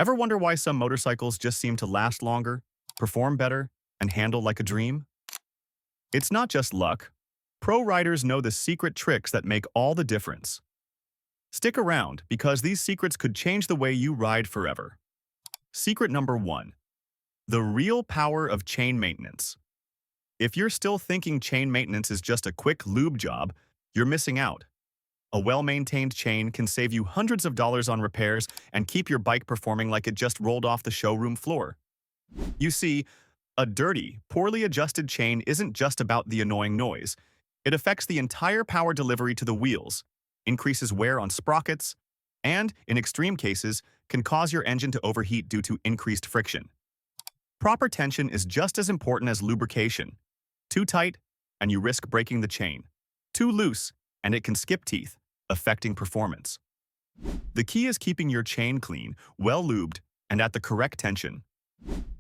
Ever wonder why some motorcycles just seem to last longer, perform better, and handle like a dream? It's not just luck. Pro riders know the secret tricks that make all the difference. Stick around, because these secrets could change the way you ride forever. Secret number 1. The real power of chain maintenance. If you're still thinking chain maintenance is just a quick lube job, you're missing out. A well-maintained chain can save you hundreds of dollars on repairs and keep your bike performing like it just rolled off the showroom floor. You see, a dirty, poorly adjusted chain isn't just about the annoying noise. It affects the entire power delivery to the wheels, increases wear on sprockets, and, in extreme cases, can cause your engine to overheat due to increased friction. Proper tension is just as important as lubrication. Too tight, and you risk breaking the chain. Too loose, and it can skip teeth, affecting performance. The key is keeping your chain clean, well-lubed, and at the correct tension.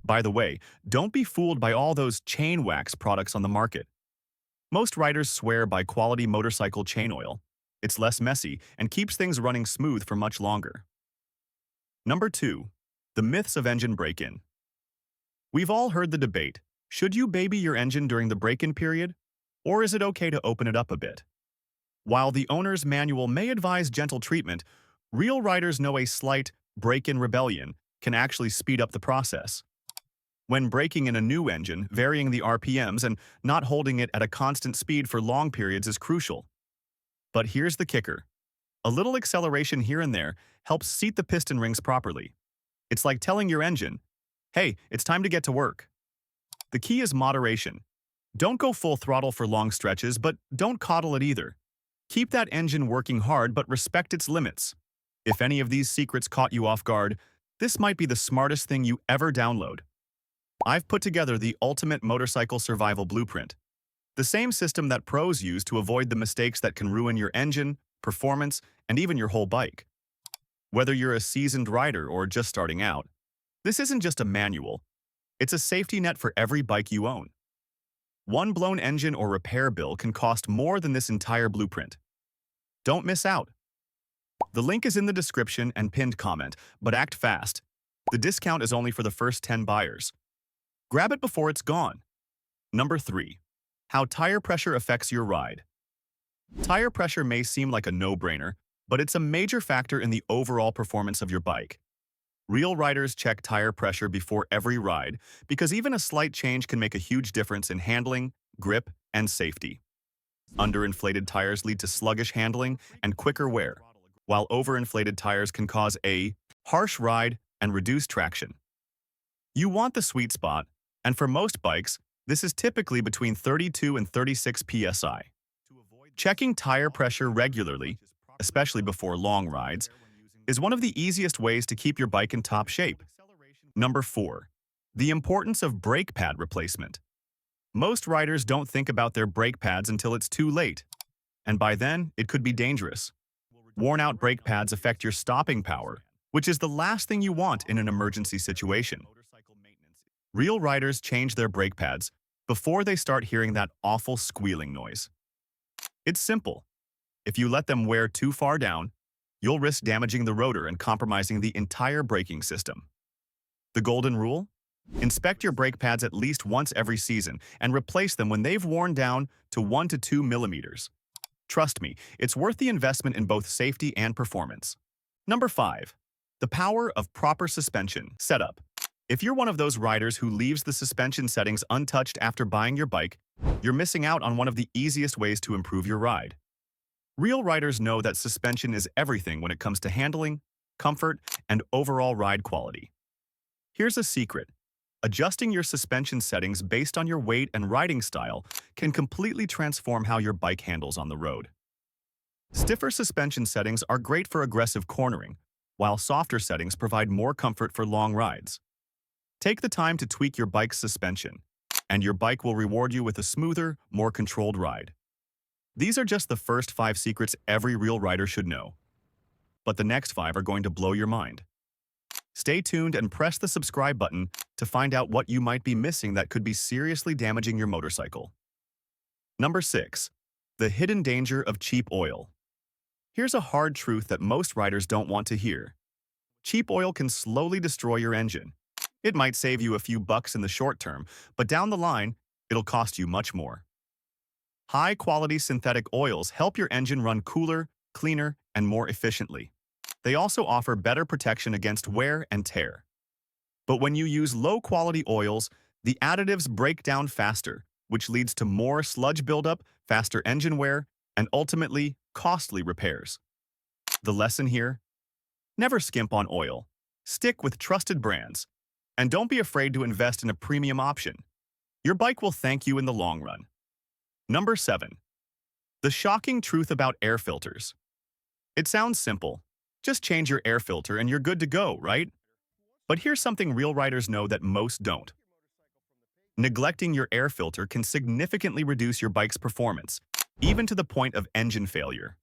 By the way, don't be fooled by all those chain wax products on the market. Most riders swear by quality motorcycle chain oil. It's less messy and keeps things running smooth for much longer. Number 2. The myths of engine break-in. We've all heard the debate. Should you baby your engine during the break-in period? Or is it okay to open it up a bit? While the owner's manual may advise gentle treatment, real riders know a slight break-in rebellion can actually speed up the process. When breaking in a new engine, varying the RPMs and not holding it at a constant speed for long periods is crucial. But here's the kicker. A little acceleration here and there helps seat the piston rings properly. It's like telling your engine, hey, it's time to get to work. The key is moderation. Don't go full throttle for long stretches, but don't coddle it either. Keep that engine working hard, but respect its limits. If any of these secrets caught you off guard, this might be the smartest thing you ever download. I've put together the ultimate motorcycle survival blueprint. The same system that pros use to avoid the mistakes that can ruin your engine, performance, and even your whole bike. Whether you're a seasoned rider or just starting out, this isn't just a manual. It's a safety net for every bike you own. One blown engine or repair bill can cost more than this entire blueprint. Don't miss out. The link is in the description and pinned comment, but act fast. The discount is only for the first 10 buyers. Grab it before it's gone. Number 3. How tire pressure affects your ride. Tire pressure may seem like a no-brainer, but it's a major factor in the overall performance of your bike. Real riders check tire pressure before every ride because even a slight change can make a huge difference in handling, grip, and safety. Underinflated tires lead to sluggish handling and quicker wear, while overinflated tires can cause a harsh ride and reduced traction. You want the sweet spot, and for most bikes, this is typically between 32 and 36 psi. Checking tire pressure regularly, especially before long rides, is one of the easiest ways to keep your bike in top shape. Number 4. The importance of brake pad replacement. Most riders don't think about their brake pads until it's too late, and by then, it could be dangerous. Worn-out brake pads affect your stopping power, which is the last thing you want in an emergency situation. Real riders change their brake pads before they start hearing that awful squealing noise. It's simple. If you let them wear too far down, you'll risk damaging the rotor and compromising the entire braking system. The golden rule? Inspect your brake pads at least once every season and replace them when they've worn down to 1 to 2 millimeters. Trust me, it's worth the investment in both safety and performance. Number 5. The power of proper suspension setup. If you're one of those riders who leaves the suspension settings untouched after buying your bike, you're missing out on one of the easiest ways to improve your ride. Real riders know that suspension is everything when it comes to handling, comfort, and overall ride quality. Here's a secret. Adjusting your suspension settings based on your weight and riding style can completely transform how your bike handles on the road. Stiffer suspension settings are great for aggressive cornering, while softer settings provide more comfort for long rides. Take the time to tweak your bike's suspension, and your bike will reward you with a smoother, more controlled ride. These are just the first 5 secrets every real rider should know. But the next 5 are going to blow your mind. Stay tuned and press the subscribe button to find out what you might be missing that could be seriously damaging your motorcycle. Number 6. The hidden danger of cheap oil. Here's a hard truth that most riders don't want to hear. Cheap oil can slowly destroy your engine. It might save you a few bucks in the short term, but down the line, it'll cost you much more. High-quality synthetic oils help your engine run cooler, cleaner, and more efficiently. They also offer better protection against wear and tear. But when you use low-quality oils, the additives break down faster, which leads to more sludge buildup, faster engine wear, and ultimately, costly repairs. The lesson here? Never skimp on oil. Stick with trusted brands. And don't be afraid to invest in a premium option. Your bike will thank you in the long run. Number 7. The shocking truth about air filters. It sounds simple. Just change your air filter and you're good to go, right? But here's something real riders know that most don't. Neglecting your air filter can significantly reduce your bike's performance, even to the point of engine failure.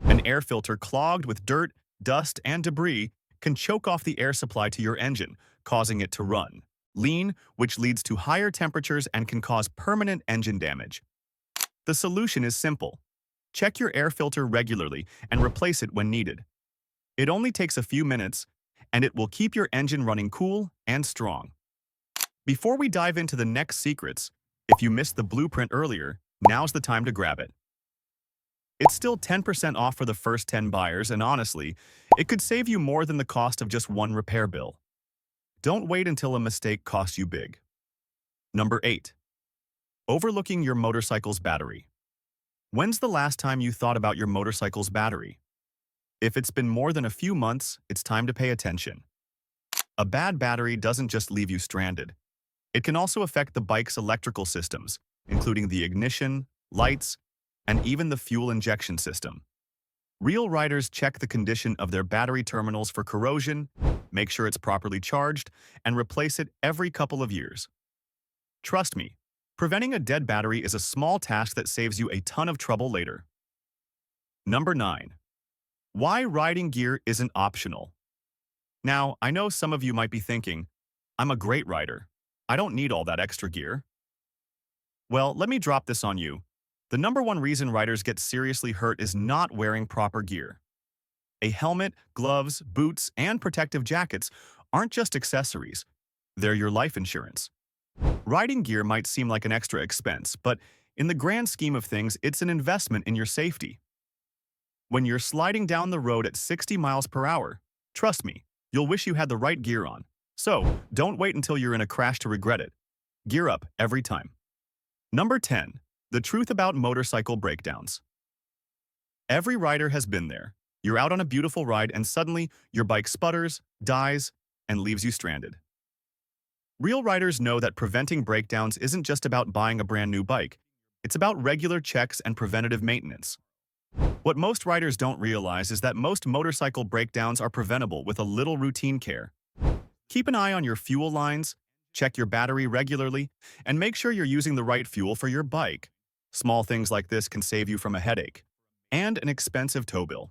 An air filter clogged with dirt, dust, and debris can choke off the air supply to your engine, causing it to run lean, which leads to higher temperatures and can cause permanent engine damage. The solution is simple. Check your air filter regularly and replace it when needed. It only takes a few minutes, and it will keep your engine running cool and strong. Before we dive into the next secrets, if you missed the blueprint earlier, now's the time to grab it. It's still 10% off for the first 10 buyers, and honestly, it could save you more than the cost of just one repair bill. Don't wait until a mistake costs you big. Number 8. Overlooking your motorcycle's battery. When's the last time you thought about your motorcycle's battery? If it's been more than a few months, it's time to pay attention. A bad battery doesn't just leave you stranded. It can also affect the bike's electrical systems, including the ignition, lights, and even the fuel injection system. Real riders check the condition of their battery terminals for corrosion, make sure it's properly charged, and replace it every couple of years. Trust me, preventing a dead battery is a small task that saves you a ton of trouble later. Number 9. Why riding gear isn't optional. Now, I know some of you might be thinking, I'm a great rider. I don't need all that extra gear. Well, let me drop this on you. The number one reason riders get seriously hurt is not wearing proper gear. A helmet, gloves, boots, and protective jackets aren't just accessories. They're your life insurance. Riding gear might seem like an extra expense, but in the grand scheme of things, it's an investment in your safety. When you're sliding down the road at 60 miles per hour, trust me, you'll wish you had the right gear on. So, don't wait until you're in a crash to regret it. Gear up every time. Number 10. The truth about motorcycle breakdowns. Every rider has been there. You're out on a beautiful ride and suddenly your bike sputters, dies, and leaves you stranded. Real riders know that preventing breakdowns isn't just about buying a brand new bike. It's about regular checks and preventative maintenance. What most riders don't realize is that most motorcycle breakdowns are preventable with a little routine care. Keep an eye on your fuel lines, check your battery regularly, and make sure you're using the right fuel for your bike. Small things like this can save you from a headache and an expensive tow bill.